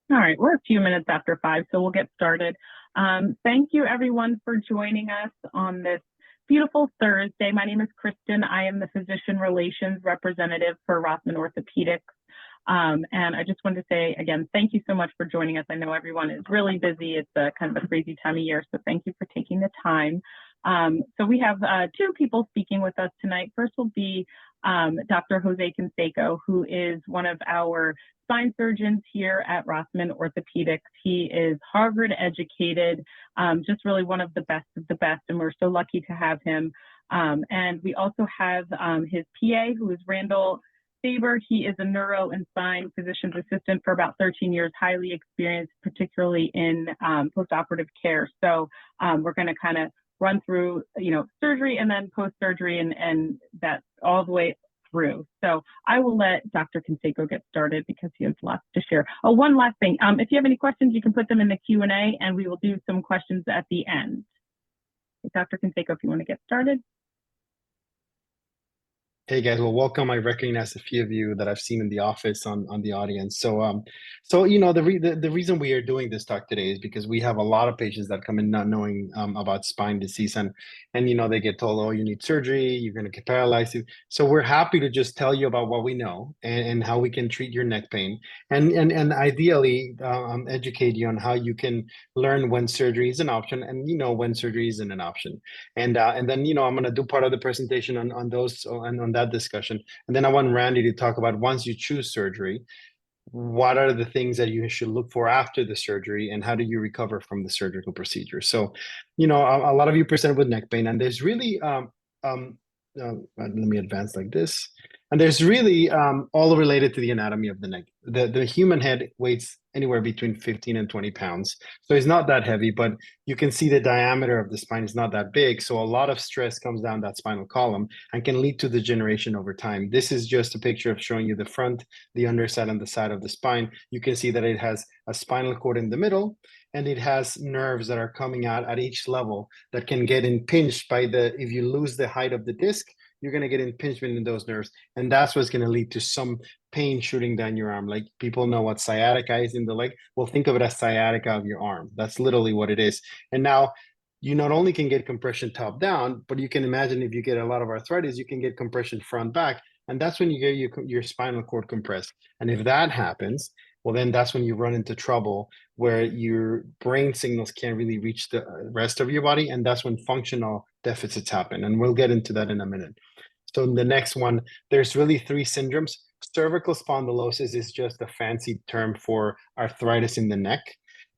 All right, we're a few minutes after 5, so we'll get started. Thank you, everyone, for joining us on this beautiful Thursday. My name is Kristen. I am the Physician Relations Representative for Rothman Orthopaedics. And I just wanted to say, again, thank you so much for joining us. I know everyone is really busy. It's kind of a crazy time of year, so thank you for taking the time. So we have two people speaking with us tonight. First will be Dr. Jose Canseco, who is one of our spine surgeons here at Rothman Orthopaedics. He is Harvard educated, just really one of the best, and we're so lucky to have him. And we also have his PA, who is Randall Faber. He is a neuro and spine physician's assistant for about 13 years, highly experienced, particularly in post-operative care. So we're going to kind of run through, surgery and then post-surgery and that all the way through. So I will let Dr. Canseco get started because he has lots to share. Oh, one last thing. If you have any questions, you can put them in the Q&A and we will do some questions at the end. Dr. Canseco, if you want to get started. Hey guys, well, welcome. I recognize a few of you that I've seen in the office on the audience. So the reason we are doing this talk today is because we have a lot of patients that come in not knowing about spine disease, and they get told, oh, you need surgery, you're going to get paralyzed. So we're happy to just tell you about what we know and how we can treat your neck pain, and ideally educate you on how you can learn when surgery is an option and when surgery isn't an option. And then I'm going to do part of the presentation on those and on that discussion. And then I want Randy to talk about once you choose surgery, what are the things that you should look for after the surgery and how do you recover from the surgical procedure. So, a lot of you present with neck pain, and there's really let me advance like this. And there's really all related to the anatomy of the neck. The human head weighs anywhere between 15 and 20 pounds. So it's not that heavy, but you can see the diameter of the spine is not that big. So a lot of stress comes down that spinal column and can lead to degeneration over time. This is just a picture of showing you the front, the underside, and the side of the spine. You can see that it has a spinal cord in the middle, and it has nerves that are coming out at each level that can get impinged by if you lose the height of the disc, you're going to get impingement in those nerves. And that's what's going to lead to some pain shooting down your arm. Like people know what sciatica is in the leg. Well, think of it as sciatica of your arm. That's literally what it is. And now you not only can get compression top down, but you can imagine if you get a lot of arthritis, you can get compression front back. And that's when you get your spinal cord compressed. And if that happens, well, then that's when you run into trouble where your brain signals can't really reach the rest of your body. And that's when functional deficits happen. And we'll get into that in a minute. So in the next one, there's really three syndromes. Cervical spondylosis is just a fancy term for arthritis in the neck.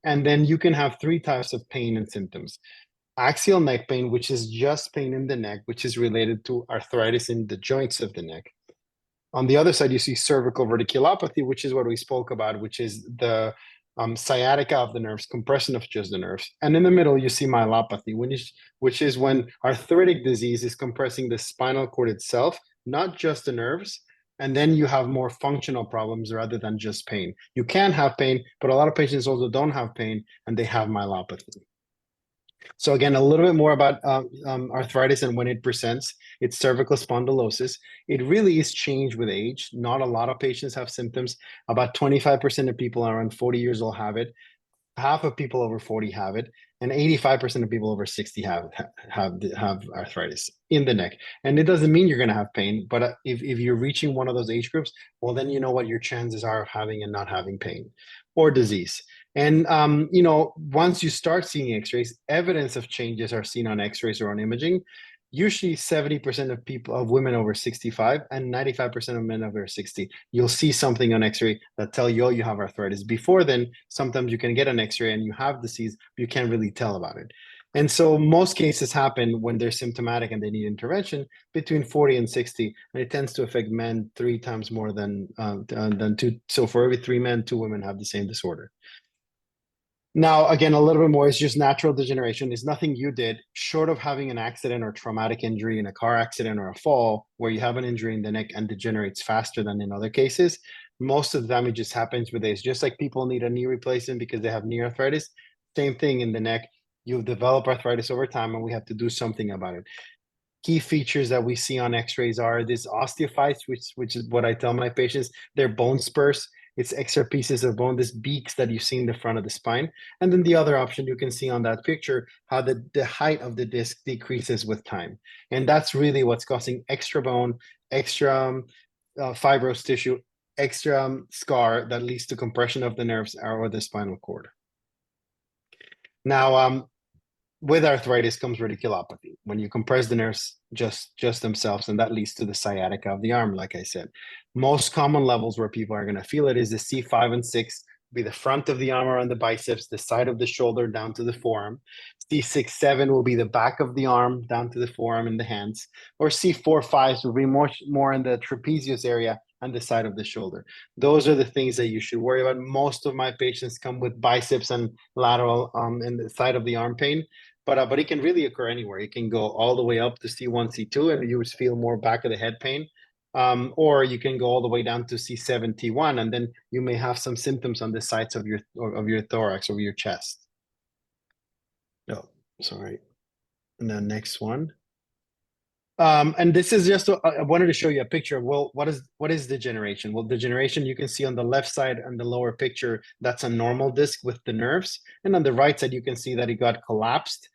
And then you can have three types of pain and symptoms. Axial neck pain, which is just pain in the neck, which is related to arthritis in the joints of the neck. On the other side, you see cervical radiculopathy, which is what we spoke about, which is the sciatica of the nerves, compression of just the nerves. And in the middle, you see myelopathy, which is when arthritic disease is compressing the spinal cord itself, not just the nerves. And then you have more functional problems rather than just pain. You can have pain, but a lot of patients also don't have pain and they have myelopathy. So again, a little bit more about arthritis and when it presents. It's cervical spondylosis. It really is changed with age. Not a lot of patients have symptoms. About 25% of people around 40 years old have it. Half of people over 40 have it, and 85% of people over 60 have arthritis in the neck. And it doesn't mean you're going to have pain, but if you're reaching one of those age groups, well, then you know what your chances are of having and not having pain or disease. And once you start seeing X-rays, evidence of changes are seen on X-rays or on imaging. Usually 70% of people, of women over 65 and 95% of men over 60, you'll see something on X-ray that tell you, oh, you have arthritis. Before then, sometimes you can get an X-ray and you have disease, but you can't really tell about it. And so most cases happen when they're symptomatic and they need intervention between 40 and 60, and it tends to affect men 3 times more than two. So for every 3 men, 2 women have the same disorder. Now, again, a little bit more, it's just natural degeneration. It's nothing you did, short of having an accident or traumatic injury in a car accident or a fall, where you have an injury in the neck and degenerates faster than in other cases. Most of the damage just happens with age. Just like people need a knee replacement because they have knee arthritis, same thing in the neck. You'll develop arthritis over time, and we have to do something about it. Key features that we see on X-rays are these osteophytes, which is what I tell my patients. They're bone spurs. It's extra pieces of bone, this beaks that you see in the front of the spine. And then the other option, you can see on that picture how the height of the disc decreases with time. And that's really what's causing extra bone, extra fibrous tissue, extra scar that leads to compression of the nerves or the spinal cord. Now, with arthritis comes radiculopathy when you compress the nerves just themselves, and that leads to the sciatica of the arm. Like I said, most common levels where people are going to feel it is the C5 and 6, be the front of the arm around the biceps, the side of the shoulder down to the forearm. C6, 7 will be the back of the arm down to the forearm and the hands, or C4, 5 will be more in the trapezius area and the side of the shoulder. Those are the things that you should worry about. Most of my patients come with biceps and lateral and the side of the arm pain. But it can really occur anywhere. It can go all the way up to C1, C2, and you would feel more back of the head pain. Or you can go all the way down to C7, T1, and then you may have some symptoms on the sides of your thorax or your chest. Oh, sorry. And then next one. And this is just, I wanted to show you a picture of, well, what is degeneration? Well, degeneration, you can see on the left side and the lower picture, that's a normal disc with the nerves. And on the right side, you can see that it got collapsed,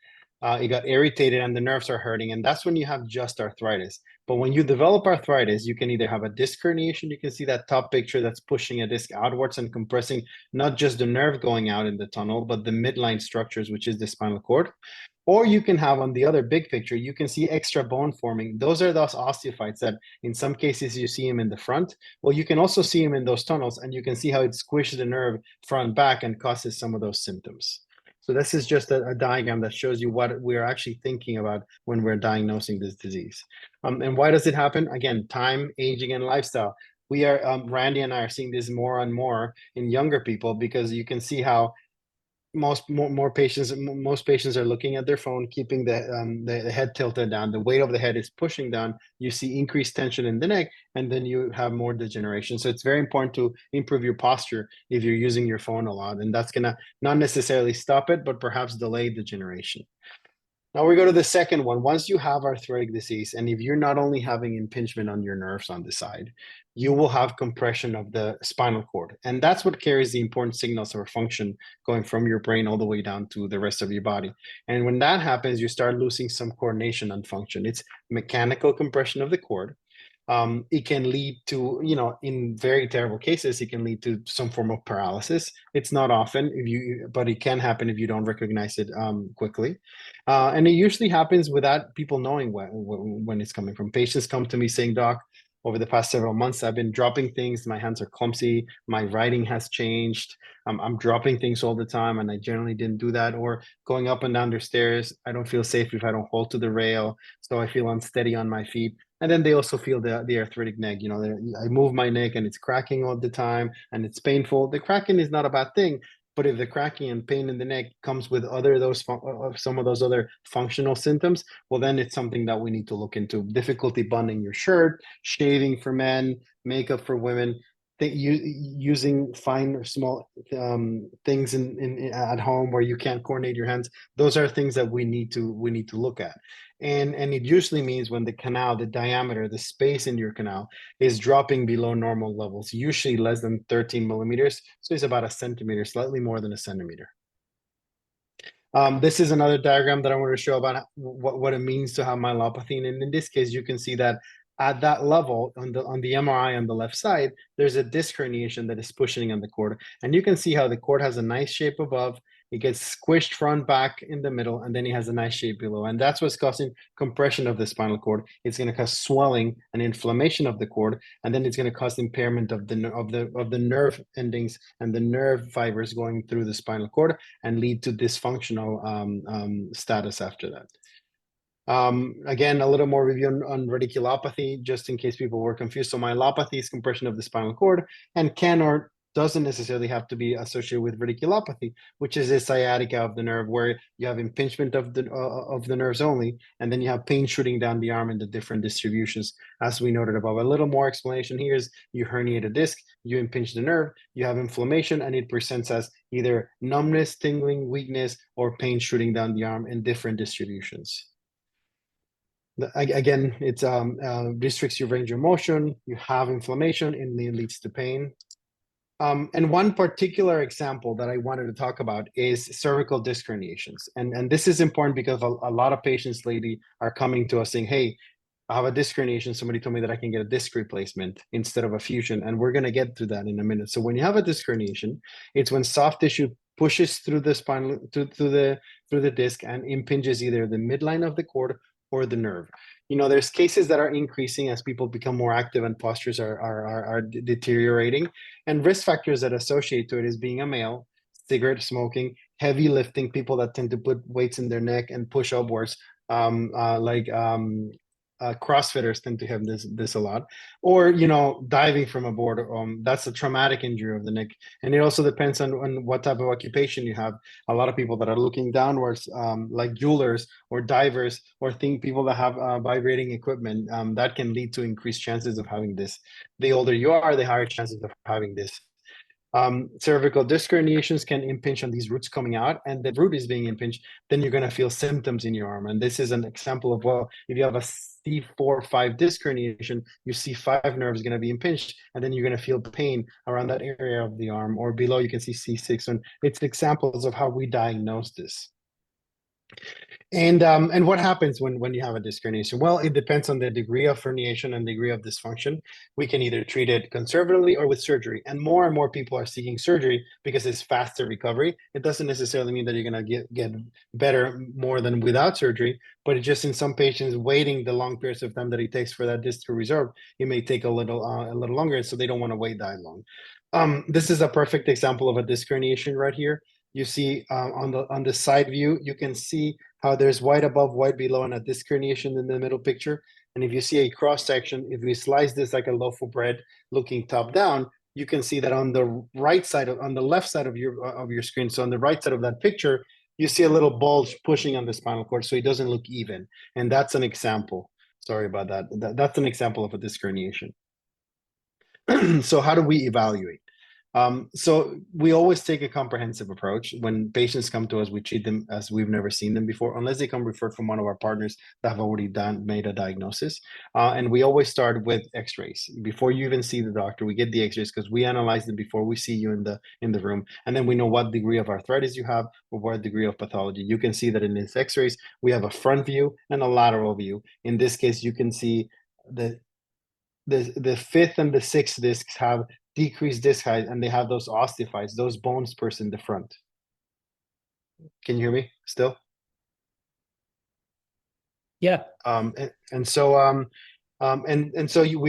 it got irritated, and the nerves are hurting. And that's when you have just arthritis. But when you develop arthritis, you can either have a disc herniation. You can see that top picture that's pushing a disc outwards and compressing not just the nerve going out in the tunnel, but the midline structures, which is the spinal cord. Or you can have on the other big picture, you can see extra bone forming. Those are those osteophytes that in some cases you see them in the front. Well, you can also see them in those tunnels, and you can see how it squishes the nerve front back and causes some of those symptoms. So this is just a diagram that shows you what we're actually thinking about when we're diagnosing this disease. And why does it happen? Again, time, aging, and lifestyle. We are, Randy and I are seeing this more and more in younger people, because you can see how most patients are looking at their phone, keeping the head tilted down. The weight of the head is pushing down. You see increased tension in the neck, and then you have more degeneration. So it's very important to improve your posture if you're using your phone a lot, and that's gonna not necessarily stop it, but perhaps delay degeneration. Now we go to the second one. Once you have arthritic disease, and if you're not only having impingement on your nerves on the side, you will have compression of the spinal cord. And that's what carries the important signals of function going from your brain all the way down to the rest of your body. And when that happens, you start losing some coordination and function. It's mechanical compression of the cord. It can lead to, in very terrible cases, it can lead to some form of paralysis. It's not often, but it can happen if you don't recognize it quickly. And it usually happens without people knowing when it's coming from. Patients come to me saying, "Doc, over the past several months, I've been dropping things. My hands are clumsy. My writing has changed. I'm dropping things all the time, and I generally didn't do that. Or going up and down the stairs, I don't feel safe if I don't hold to the rail. So I feel unsteady on my feet." And then they also feel the arthritic neck. I move my neck and it's cracking all the time and it's painful. The cracking is not a bad thing, but if the cracking and pain in the neck comes with some of those other functional symptoms, well, then it's something that we need to look into. Difficulty buttoning your shirt, shaving for men, makeup for women, using fine or small things at home where you can't coordinate your hands. Those are things that we need to look at. And it usually means when the canal, the diameter, the space in your canal is dropping below normal levels, usually less than 13 millimeters. So it's about a centimeter, slightly more than a centimeter. This is another diagram that I want to show about what it means to have myelopathy. And in this case, you can see that at that level on the MRI on the left side, there's a disc herniation that is pushing on the cord. And you can see how the cord has a nice shape above. It gets squished front back in the middle, and then it has a nice shape below. And that's what's causing compression of the spinal cord. It's going to cause swelling and inflammation of the cord, and then it's going to cause impairment of the nerve endings and the nerve fibers going through the spinal cord, and lead to dysfunctional status after that. Again, a little more review on radiculopathy, just in case people were confused. So myelopathy is compression of the spinal cord, and can or doesn't necessarily have to be associated with radiculopathy, which is a sciatica of the nerve, where you have impingement of the nerves only, and then you have pain shooting down the arm in the different distributions, as we noted above. A little more explanation here is you herniate a disc, you impinge the nerve, you have inflammation, and it presents as either numbness, tingling, weakness, or pain shooting down the arm in different distributions. Again, it restricts your range of motion, you have inflammation, and it leads to pain. And one particular example that I wanted to talk about is cervical disc herniations. And this is important because a lot of patients lately are coming to us saying, hey, I have a disc herniation. Somebody told me that I can get a disc replacement instead of a fusion. And we're going to get to that in a minute. So when you have a disc herniation, it's when soft tissue pushes through the spinal, through the disc and impinges either the midline of the cord or the nerve. There's cases that are increasing as people become more active and postures are deteriorating. And risk factors that associate to it is being a male, cigarette smoking, heavy lifting, people that tend to put weights in their neck and push upwards, like CrossFitters tend to have this a lot, or diving from a board. That's a traumatic injury of the neck, and it also depends on what type of occupation you have. A lot of people that are looking downwards, like jewelers or divers, or people that have vibrating equipment, that can lead to increased chances of having this. The older you are, the higher chances of having this. Cervical disc herniations can impinge on these roots coming out, and the root is being impinged, then you're going to feel symptoms in your arm. And this is an example of, well, if you have a C4-5 disc herniation, your C5 nerve is going to be impinged, and then you're going to feel pain around that area of the arm, or below you can see C6. And it's examples of how we diagnose this. And what happens when you have a disc herniation? Well, it depends on the degree of herniation and degree of dysfunction. We can either treat it conservatively or with surgery. And more people are seeking surgery because it's faster recovery. It doesn't necessarily mean that you're going to get better more than without surgery, but it's just in some patients waiting the long periods of time that it takes for that disc to resorb, it may take a little longer, so they don't want to wait that long. This is a perfect example of a disc herniation right here. You see on the side view, you can see how there's white above, white below, and a disc herniation in the middle picture. And if you see a cross section, if we slice this like a loaf of bread looking top down, you can see that on the right side, on the left side of your screen, so on the right side of that picture, you see a little bulge pushing on the spinal cord, so it doesn't look even. And that's an example. Sorry about that. That's an example of a disc herniation. So how do we evaluate? So we always take a comprehensive approach. When patients come to us, we treat them as we've never seen them before, unless they come referred from one of our partners that have already made a diagnosis. And we always start with X-rays. Before you even see the doctor, we get the X-rays because we analyze them before we see you in the room. And then we know what degree of arthritis you have or what degree of pathology. You can see that in these X-rays, we have a front view and a lateral view. In this case, you can see the fifth and the sixth discs have decreased disc height, and they have those osteophytes, those bones burst in the front. Can you hear me still? Yeah. We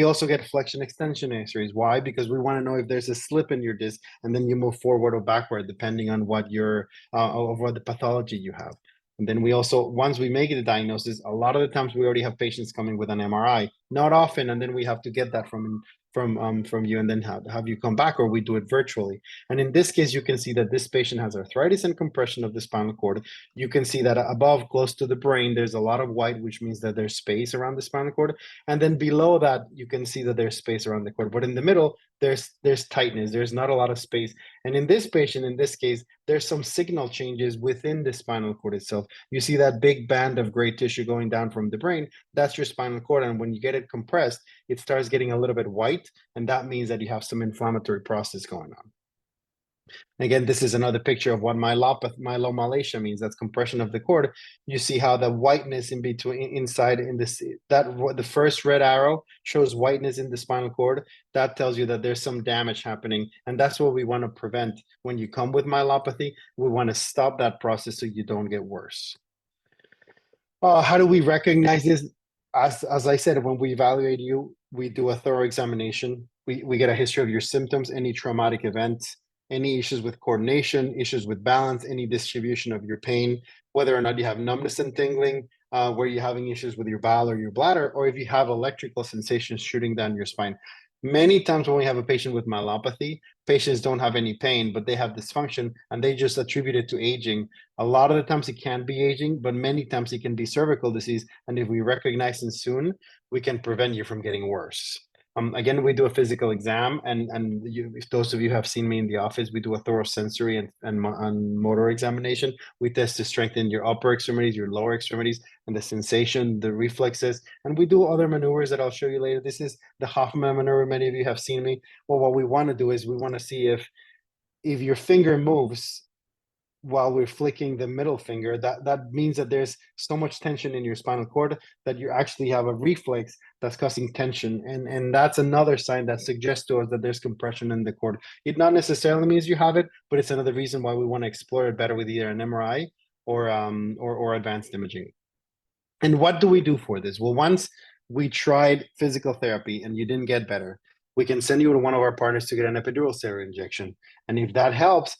also get flexion extension X-rays. Why? Because we want to know if there's a slip in your disc, and then you move forward or backward depending on what what the pathology you have. And then we also, once we make it a diagnosis, a lot of the times we already have patients coming with an MRI. Not often, and then we have to get that from you and then have you come back, or we do it virtually. And in this case, you can see that this patient has arthritis and compression of the spinal cord. You can see that above, close to the brain, there's a lot of white, which means that there's space around the spinal cord. And then below that, you can see that there's space around the cord. But in the middle, there's tightness. There's not a lot of space. And in this patient, in this case, there's some signal changes within the spinal cord itself. You see that big band of gray tissue going down from the brain. That's your spinal cord. And when you get it compressed, it starts getting a little bit white. And that means that you have some inflammatory process going on. Again, this is another picture of what myelomalacia means. That's compression of the cord. You see how the whiteness in between, inside in this, the first red arrow shows whiteness in the spinal cord. That tells you that there's some damage happening. And that's what we want to prevent. When you come with myelopathy, we want to stop that process so you don't get worse. How do we recognize this? As I said, when we evaluate you, we do a thorough examination. We get a history of your symptoms, any traumatic events, any issues with coordination, issues with balance, any distribution of your pain, whether or not you have numbness and tingling, where you're having issues with your bowel or your bladder, or if you have electrical sensations shooting down your spine. Many times when we have a patient with myelopathy, patients don't have any pain, but they have dysfunction, and they just attribute it to aging. A lot of the times it can be aging, but many times it can be cervical disease. And if we recognize it soon, we can prevent you from getting worse. Again, we do a physical exam, and if those of you have seen me in the office, we do a thorough sensory and motor examination. We test to strengthen your upper extremities, your lower extremities, and the sensation, the reflexes, and we do other maneuvers that I'll show you later. This is the Hoffman maneuver. Many of you have seen me. Well, what we want to do is we want to see if your finger moves while we're flicking the middle finger, that means that there's so much tension in your spinal cord that you actually have a reflex that's causing tension. And that's another sign that suggests to us that there's compression in the cord. It not necessarily means you have it, but it's another reason why we want to explore it better with either an MRI or advanced imaging. And what do we do for this? Well, once we tried physical therapy and you didn't get better, we can send you to one of our partners to get an epidural steroid injection. And if that helps,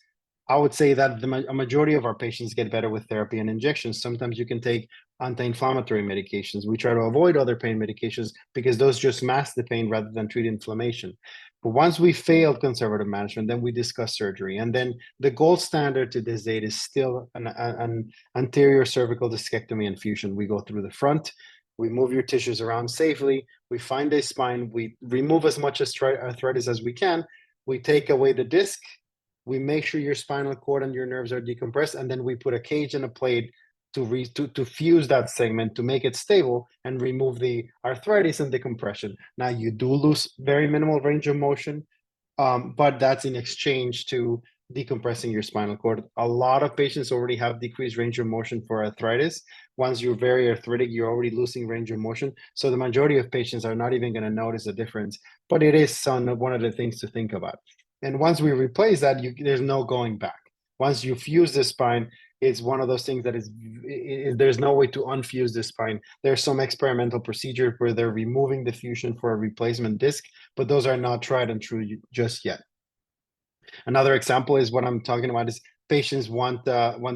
I would say that a majority of our patients get better with therapy and injections. Sometimes you can take anti-inflammatory medications. We try to avoid other pain medications because those just mask the pain rather than treat inflammation. But once we failed conservative management, then we discuss surgery. And then the gold standard to this date is still an anterior cervical discectomy and fusion. We go through the front, we move your tissues around safely, we find a spine, we remove as much arthritis as we can, we take away the disc, we make sure your spinal cord and your nerves are decompressed, and then we put a cage and a plate to fuse that segment to make it stable and remove the arthritis and the compression. Now you do lose very minimal range of motion, but that's in exchange to decompressing your spinal cord. A lot of patients already have decreased range of motion for arthritis. Once you're very arthritic, you're already losing range of motion. So the majority of patients are not even going to notice a difference, but it is one of the things to think about. And once we replace that, there's no going back. Once you fuse the spine, it's one of those things that there's no way to unfuse the spine. There's some experimental procedure where they're removing the fusion for a replacement disc, but those are not tried and true just yet. Another example is what I'm talking about is patients want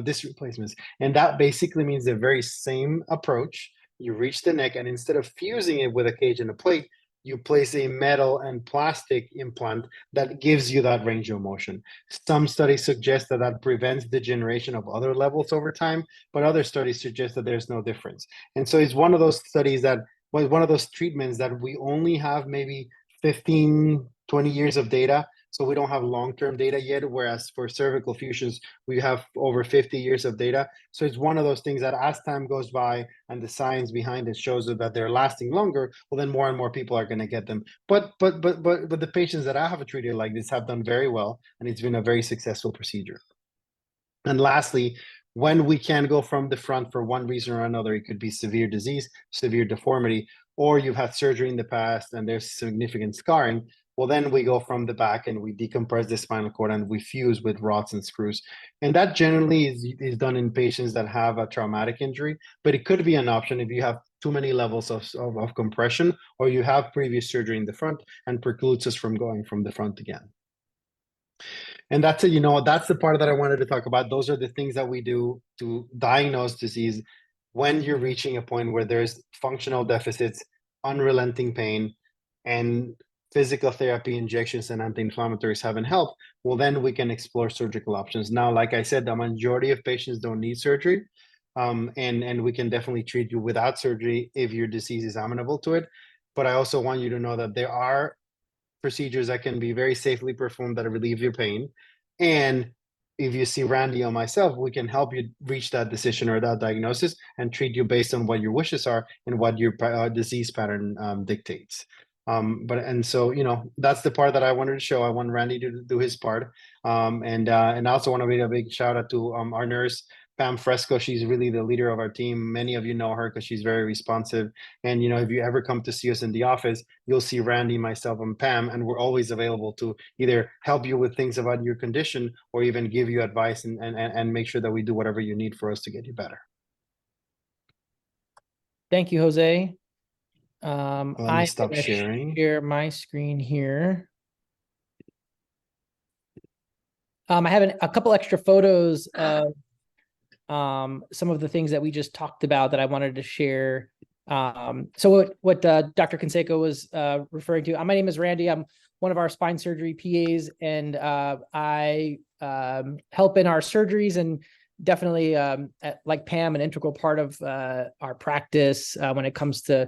disc replacements. And that basically means the very same approach. You reach the neck, and instead of fusing it with a cage and a plate, you place a metal and plastic implant that gives you that range of motion. Some studies suggest that that prevents degeneration of other levels over time, but other studies suggest that there's no difference. And so it's one of those studies that was one of those treatments that we only have maybe 15, 20 years of data. So we don't have long-term data yet, whereas for cervical fusions, we have over 50 years of data. So it's one of those things that as time goes by and the science behind it shows that they're lasting longer, well, then more and more people are going to get them. But the patients that I have treated like this have done very well, and it's been a very successful procedure. And lastly, when we can go from the front for one reason or another, it could be severe disease, severe deformity, or you've had surgery in the past and there's significant scarring. Well, then we go from the back and we decompress the spinal cord and we fuse with rods and screws. And that generally is done in patients that have a traumatic injury, but it could be an option if you have too many levels of compression or you have previous surgery in the front and precludes us from going from the front again. And that's it, that's the part that I wanted to talk about. Those are the things that we do to diagnose disease when you're reaching a point where there's functional deficits, unrelenting pain, and physical therapy, injections, and anti-inflammatories haven't helped. Well, then we can explore surgical options. Now, like I said, the majority of patients don't need surgery. And we can definitely treat you without surgery if your disease is amenable to it. But I also want you to know that there are procedures that can be very safely performed that relieve your pain. And if you see Randy or myself, we can help you reach that decision or that diagnosis and treat you based on what your wishes are and what your disease pattern dictates. So that's the part that I wanted to show. I want Randy to do his part, and I also want to make a big shout out to our nurse Pam Fresco. She's really the leader of our team. Many of you know her because she's very responsive. And if you ever come to see us in the office, you'll see Randy, myself, and Pam, and we're always available to either help you with things about your condition or even give you advice and make sure that we do whatever you need for us to get you better. Thank you, Jose. Let me stop sharing. Share my screen here. I have a couple extra photos of some of the things that we just talked about that I wanted to share. So what Dr. Canseco was referring to, my name is Randy. I'm one of our spine surgery PAs, and I help in our surgeries, and definitely like Pam, an integral part of our practice when it comes to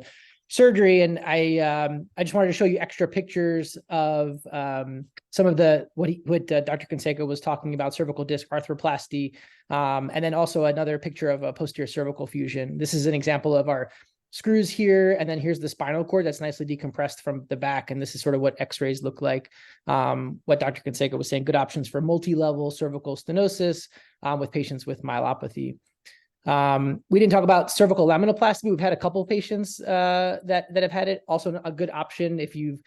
surgery. And I just wanted to show you extra pictures of some of what Dr. Canseco was talking about, cervical disc arthroplasty, and then also another picture of a posterior cervical fusion. This is an example of our screws here, and then here's the spinal cord that's nicely decompressed from the back, and this is sort of what x-rays look like. What Dr. Canseco was saying, good options for multi-level cervical stenosis with patients with myelopathy. We didn't talk about cervical laminoplasty. We've had a couple of patients that have had it. Also a good option if you've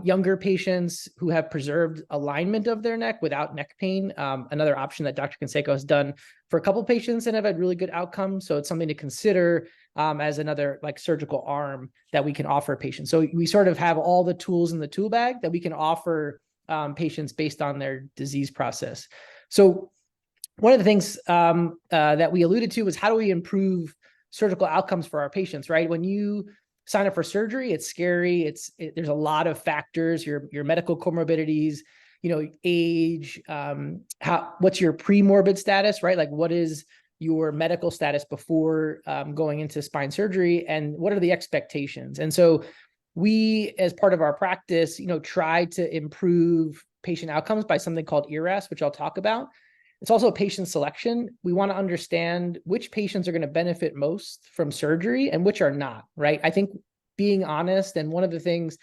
younger patients who have preserved alignment of their neck without neck pain. Another option that Dr. Canseco has done for a couple of patients and have had really good outcomes. So it's something to consider as another like surgical arm that we can offer patients. So we sort of have all the tools in the tool bag that we can offer patients based on their disease process. So one of the things that we alluded to was how do we improve surgical outcomes for our patients, right? When you sign up for surgery, it's scary. There's a lot of factors, your medical comorbidities, age, what's your pre-morbid status, right? Like what is your medical status before going into spine surgery, and what are the expectations? And so we, as part of our practice, try to improve patient outcomes by something called ERAS, which I'll talk about. It's also a patient selection. We want to understand which patients are going to benefit most from surgery and which are not, right? I think being honest, and one of the things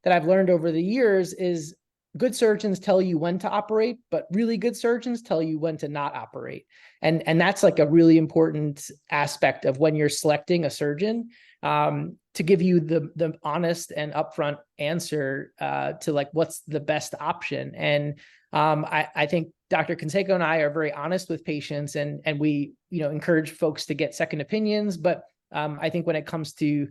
that I've learned over the years is good surgeons tell you when to operate, but really good surgeons tell you when to not operate. And that's like a really important aspect of when you're selecting a surgeon, to give you the honest and upfront answer to like what's the best option. And I think Dr. Canseco and I are very honest with patients, and we encourage folks to get second opinions. But I think when it comes to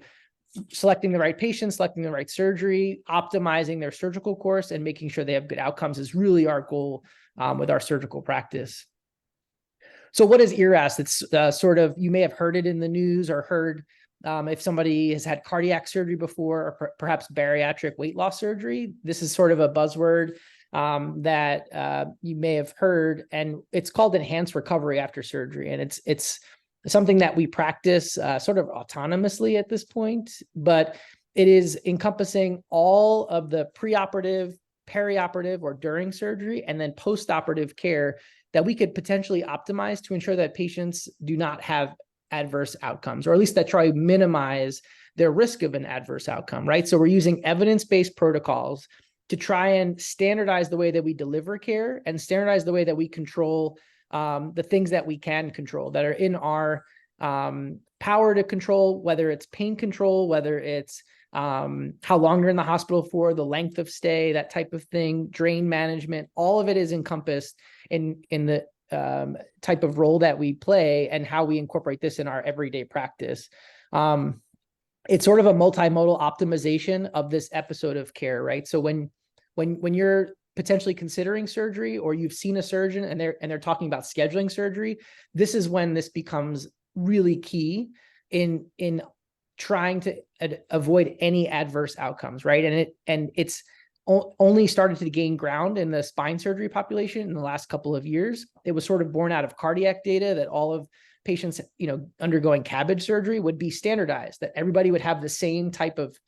selecting the right patient, selecting the right surgery, optimizing their surgical course, and making sure they have good outcomes is really our goal with our surgical practice. So what is ERAS? It's sort of, you may have heard it in the news or heard if somebody has had cardiac surgery before, or perhaps bariatric weight loss surgery. This is sort of a buzzword that you may have heard, and it's called enhanced recovery after surgery. And it's something that we practice sort of autonomously at this point, but it is encompassing all of the preoperative, perioperative, or during surgery, and then postoperative care that we could potentially optimize to ensure that patients do not have adverse outcomes, or at least that try to minimize their risk of an adverse outcome, right? So we're using evidence-based protocols to try and standardize the way that we deliver care and standardize the way that we control the things that we can control that are in our power to control, whether it's pain control, whether it's how long you're in the hospital for, the length of stay, that type of thing, drain management. All of it is encompassed in the type of role that we play and how we incorporate this in our everyday practice. It's sort of a multimodal optimization of this episode of care, right? So when you're potentially considering surgery, or you've seen a surgeon and they're talking about scheduling surgery, this is when this becomes really key in trying to avoid any adverse outcomes, right? And it's only started to gain ground in the spine surgery population in the last couple of years. It was sort of born out of cardiac data that all of patients, undergoing CABG surgery would be standardized, that everybody would have the same type of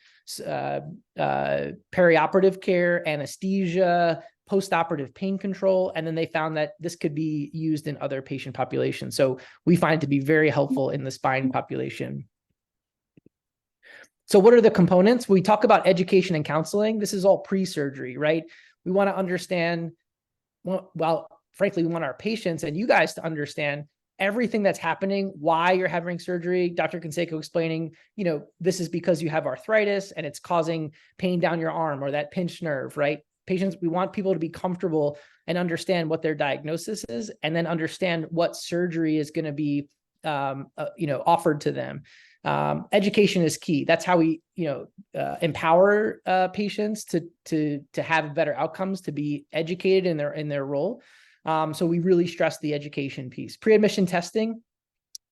perioperative care, anesthesia, postoperative pain control. And then they found that this could be used in other patient populations. So we find it to be very helpful in the spine population. So what are the components? We talk about education and counseling. This is all pre-surgery, right? We want to understand, well, frankly, we want our patients and you guys to understand everything that's happening, why you're having surgery. Dr. Canseco explaining, this is because you have arthritis and it's causing pain down your arm, or that pinched nerve, right? Patients, we want people to be comfortable and understand what their diagnosis is, and then understand what surgery is going to be, offered to them. Education is key. That's how we, empower patients to have better outcomes, to be educated in their role. So we really stress the education piece. Pre-admission testing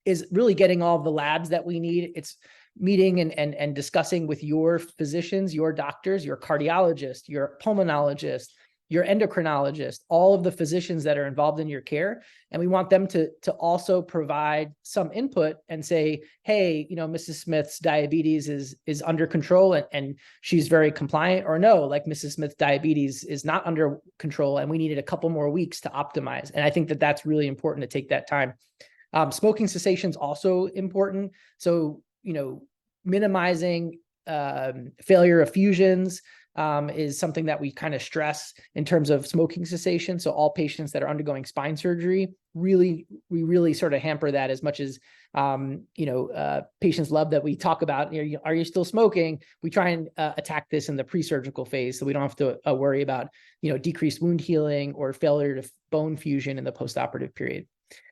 is really getting all of the labs that we need. It's meeting and discussing with your physicians, your doctors, your cardiologist, your pulmonologist, your endocrinologist, all of the physicians that are involved in your care. And we want them to also provide some input and say, hey, Mrs. Smith's diabetes is under control and she's very compliant, or no, like Mrs. Smith's diabetes is not under control and we needed a couple more weeks to optimize. And I think that that's really important to take that time. Smoking cessation is also important. So, minimizing failure of fusions, is something that we kind of stress in terms of smoking cessation. So all patients that are undergoing spine surgery, we really sort of hamper that as much as, patients love that we talk about, are you still smoking? We try and attack this in the pre-surgical phase. So we don't have to worry about, decreased wound healing or failure to bone fusion in the post-operative period.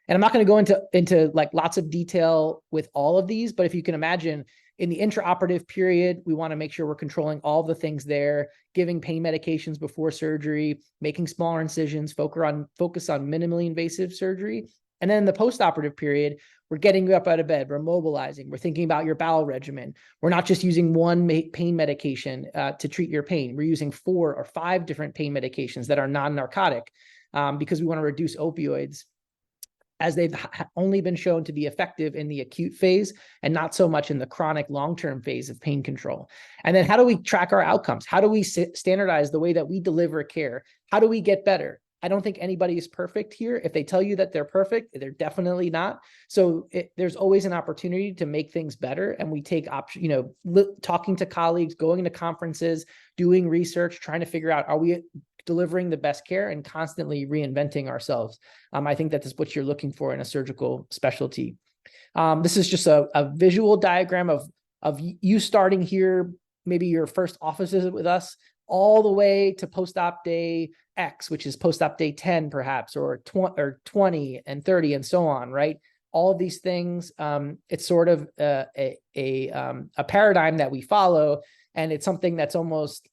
And I'm not going to go into like lots of detail with all of these, but if you can imagine, in the intraoperative period, we want to make sure we're controlling all the things there, giving pain medications before surgery, making smaller incisions, focus on minimally invasive surgery. And then in the postoperative period, we're getting you up out of bed, we're mobilizing, we're thinking about your bowel regimen. We're not just using one pain medication to treat your pain. We're using 4 or 5 different pain medications that are non-narcotic because we want to reduce opioids, as they've only been shown to be effective in the acute phase and not so much in the chronic long-term phase of pain control. And then how do we track our outcomes? How do we standardize the way that we deliver care? How do we get better? I don't think anybody is perfect here. If they tell you that they're perfect, they're definitely not. So there's always an opportunity to make things better. And we take talking to colleagues, going to conferences, doing research, trying to figure out, are we delivering the best care, and constantly reinventing ourselves. I think that is what you're looking for in a surgical specialty. This is just a visual diagram of you starting here, maybe your first office visit with us, all the way to post-op day X, which is post-op day 10 perhaps, or 20 and 30 and so on, right? All of these things, it's sort of a paradigm that we follow, and it's something that's almost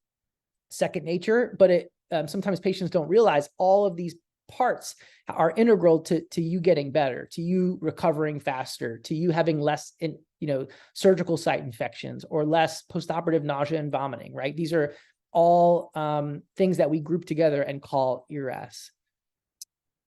second nature, but sometimes patients don't realize all of these parts are integral to you getting better, to you recovering faster, to you having less surgical site infections or less postoperative nausea and vomiting, right? These are all things that we group together and call ERAS.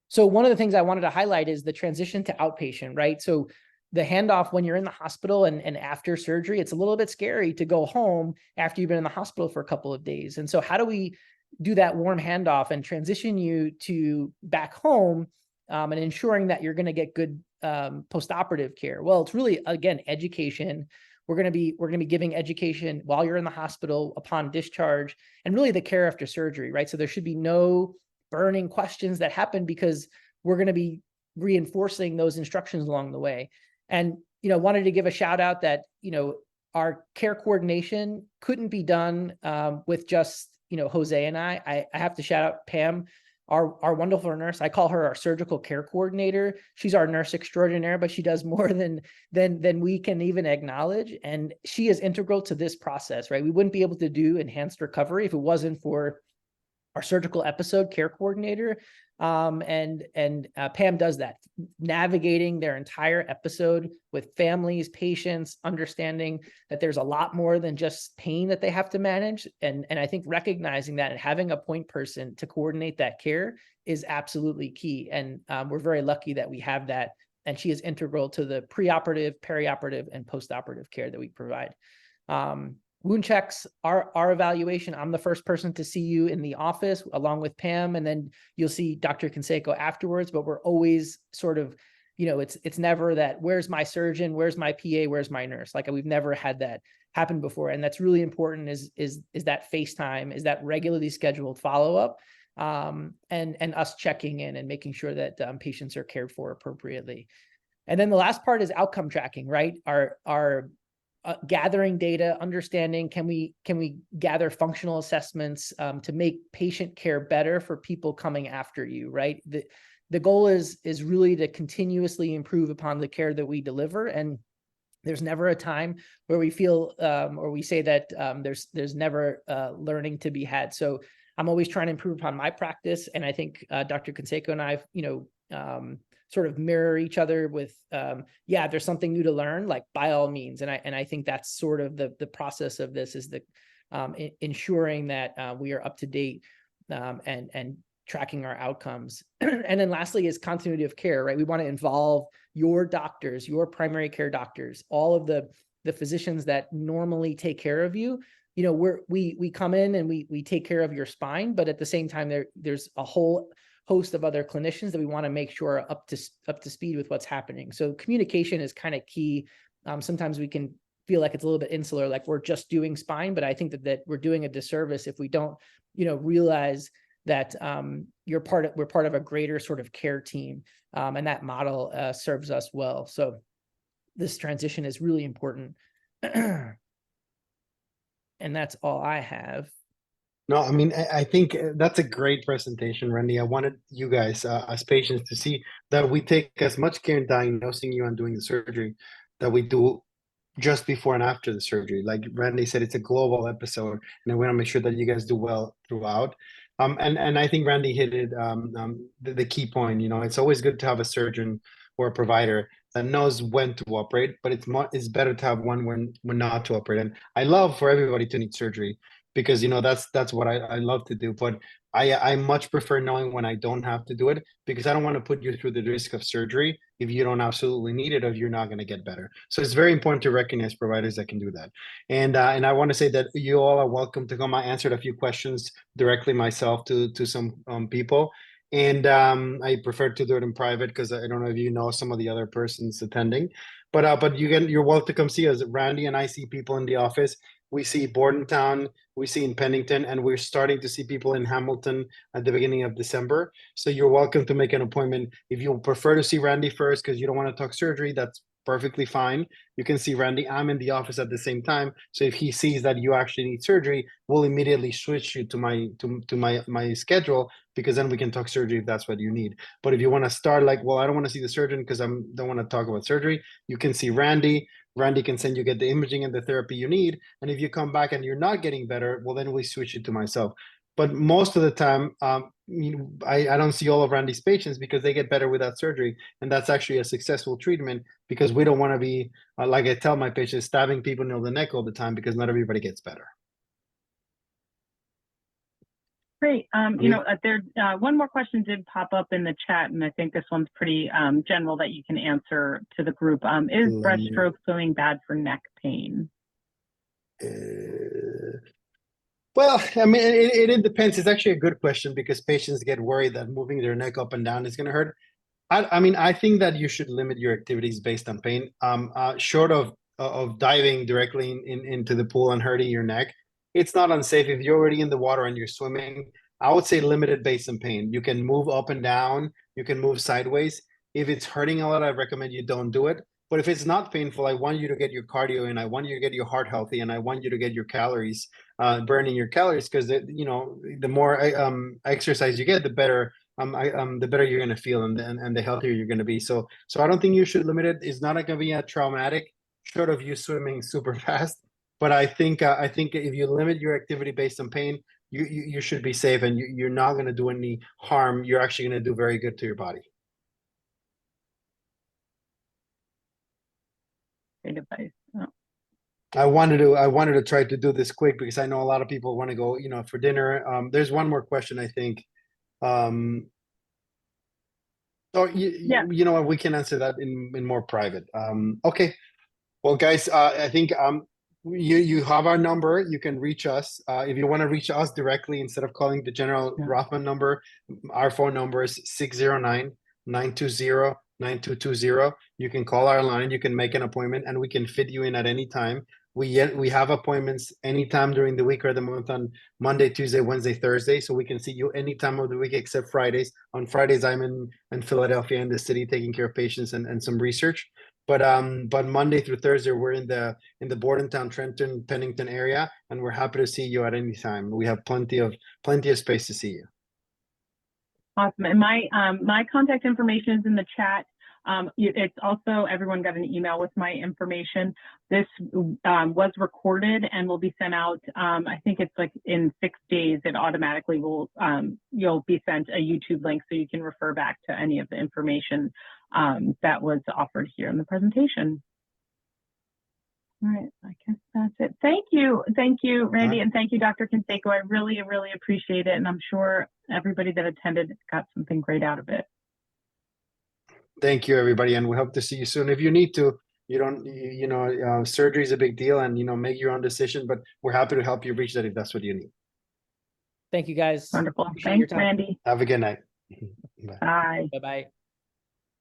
So one of the things I wanted to highlight is the transition to outpatient, right? So the handoff when you're in the hospital and after surgery, it's a little bit scary to go home after you've been in the hospital for a couple of days. And so how do we do that warm handoff and transition you to back home and ensuring that you're going to get good postoperative care? Well, it's really, again, education. We're going to be giving education while you're in the hospital, upon discharge, and really the care after surgery, right? So there should be no burning questions that happen, because we're going to be reinforcing those instructions along the way. And, wanted to give a shout out that, our care coordination couldn't be done with just, Jose and I have to shout out Pam, our wonderful nurse. I call her our surgical care coordinator. She's our nurse extraordinaire, but she does more than we can even acknowledge. And she is integral to this process, right? We wouldn't be able to do enhanced recovery if it wasn't for our surgical episode care coordinator. And Pam does that, navigating their entire episode with families, patients, understanding that there's a lot more than just pain that they have to manage. And I think recognizing that and having a point person to coordinate that care is absolutely key. And we're very lucky that we have that. And she is integral to the preoperative, perioperative, and postoperative care that we provide. Wound checks, our evaluation. I'm the first person to see you in the office along with Pam, and then you'll see Dr. Canseco afterwards, but we're always sort of, it's never that, where's my surgeon, where's my PA, where's my nurse? Like, we've never had that happen before. And that's really important, is that FaceTime, is that regularly scheduled follow-up, and us checking in and making sure that patients are cared for appropriately. And then the last part is outcome tracking, right? Our gathering data, understanding, can we gather functional assessments to make patient care better for people coming after you, right? The goal is really to continuously improve upon the care that we deliver. And there's never a time where we feel or we say that there's never learning to be had. So I'm always trying to improve upon my practice. And I think Dr. Canseco and I, sort of mirror each other with, there's something new to learn, like, by all means. And I think that's sort of the process of this, is the ensuring that we are up to date. and tracking our outcomes. And then lastly is continuity of care, right? We want to involve your doctors, your primary care doctors, all of the physicians that normally take care of you. You know, we come in and we take care of your spine, but at the same time, there's a whole host of other clinicians that we want to make sure are up to speed with what's happening. So communication is kind of key. Sometimes we can feel like it's a little bit insular, like we're just doing spine, but I think that we're doing a disservice if we don't, realize that we're part of a greater sort of care team, and that model serves us well. So this transition is really important. And that's all I have. No, I mean, I think that's a great presentation, Randy. I wanted you guys, as patients, to see that we take as much care in diagnosing you and doing the surgery that we do just before and after the surgery. Like Randy said, it's a global episode, and I want to make sure that you guys do well throughout. And I think Randy hit it, the key point. It's always good to have a surgeon or a provider that knows when to operate, but it's better to have one when not to operate. And I love for everybody to need surgery, because that's what I love to do. But I much prefer knowing when I don't have to do it, because I don't want to put you through the risk of surgery if you don't absolutely need it, or if you're not going to get better. So it's very important to recognize providers that can do that. And I want to say that you all are welcome to come. I answered a few questions directly myself to some people. And I prefer to do it in private, because I don't know if you know some of the other persons attending, but you're welcome to come see us. Randy and I see people in the office. We see Bordentown, we see in Pennington, and we're starting to see people in Hamilton at the beginning of December. So you're welcome to make an appointment. If you prefer to see Randy first because you don't want to talk surgery, that's perfectly fine. You can see Randy. I'm in the office at the same time. So if he sees that you actually need surgery, we'll immediately switch you to my schedule, because then we can talk surgery if that's what you need. But if you want to start like, well, I don't want to see the surgeon because I don't want to talk about surgery, you can see Randy. Randy can send you get the imaging and the therapy you need. And if you come back and you're not getting better, well, then we switch you to myself. But most of the time, I don't see all of Randy's patients because they get better without surgery. And that's actually a successful treatment, because we don't want to be, like I tell my patients, stabbing people in the neck all the time, because not everybody gets better. Great. There one more question did pop up in the chat, and I think this one's pretty general that you can answer to the group. Is breaststroke swimming bad for neck pain? Well, I mean, it depends. It's actually a good question, because patients get worried that moving their neck up and down is going to hurt. I mean, I think that you should limit your activities based on pain. Short of diving directly into the pool and hurting your neck, it's not unsafe. If you're already in the water and you're swimming, I would say limit it based on pain. You can move up and down, you can move sideways. If it's hurting a lot, I recommend you don't do it. But if it's not painful, I want you to get your cardio in. I want you to get your heart healthy, and I want you to get your calories, burning your calories, because the more exercise you get, the better the better you're going to feel, and the healthier you're going to be. So I don't think you should limit it. It's not going to be a traumatic, short of you swimming super fast. But I think if you limit your activity based on pain, you should be safe, and you're not going to do any harm. You're actually going to do very good to your body. Great advice. Oh. I wanted to try to do this quick, because I know a lot of people want to go, for dinner. There's one more question, I think. You know what, we can answer that in more private. Okay. Well, guys, I think you have our number. You can reach us. If you want to reach us directly instead of calling the general Rothman number, our phone number is 609-920-9220. You can call our line, you can make an appointment, and we can fit you in at any time. We have appointments anytime during the week or the month, on Monday, Tuesday, Wednesday, Thursday. So we can see you any time of the week except Fridays. On Fridays, I'm in Philadelphia, in the city, taking care of patients and some research. But Monday through Thursday, we're in the Bordentown, Trenton, Pennington area, and we're happy to see you at any time. We have plenty of space to see you. Awesome. And my contact information is in the chat. It's also, everyone got an email with my information. This was recorded and will be sent out. I think it's like in 6 days, it automatically will, you'll be sent a YouTube link so you can refer back to any of the information that was offered here in the presentation. All right, I guess that's it. Thank you, Randy, and thank you, Dr. Canseco. I really, really appreciate it, and I'm sure everybody that attended got something great out of it. Thank you, everybody, and we hope to see you soon. If you need to, surgery is a big deal, and make your own decision. But we're happy to help you reach that if that's what you need. Thank you, guys. Wonderful. Appreciate your Thanks, time. Randy. Have a good night. Bye. Bye-bye.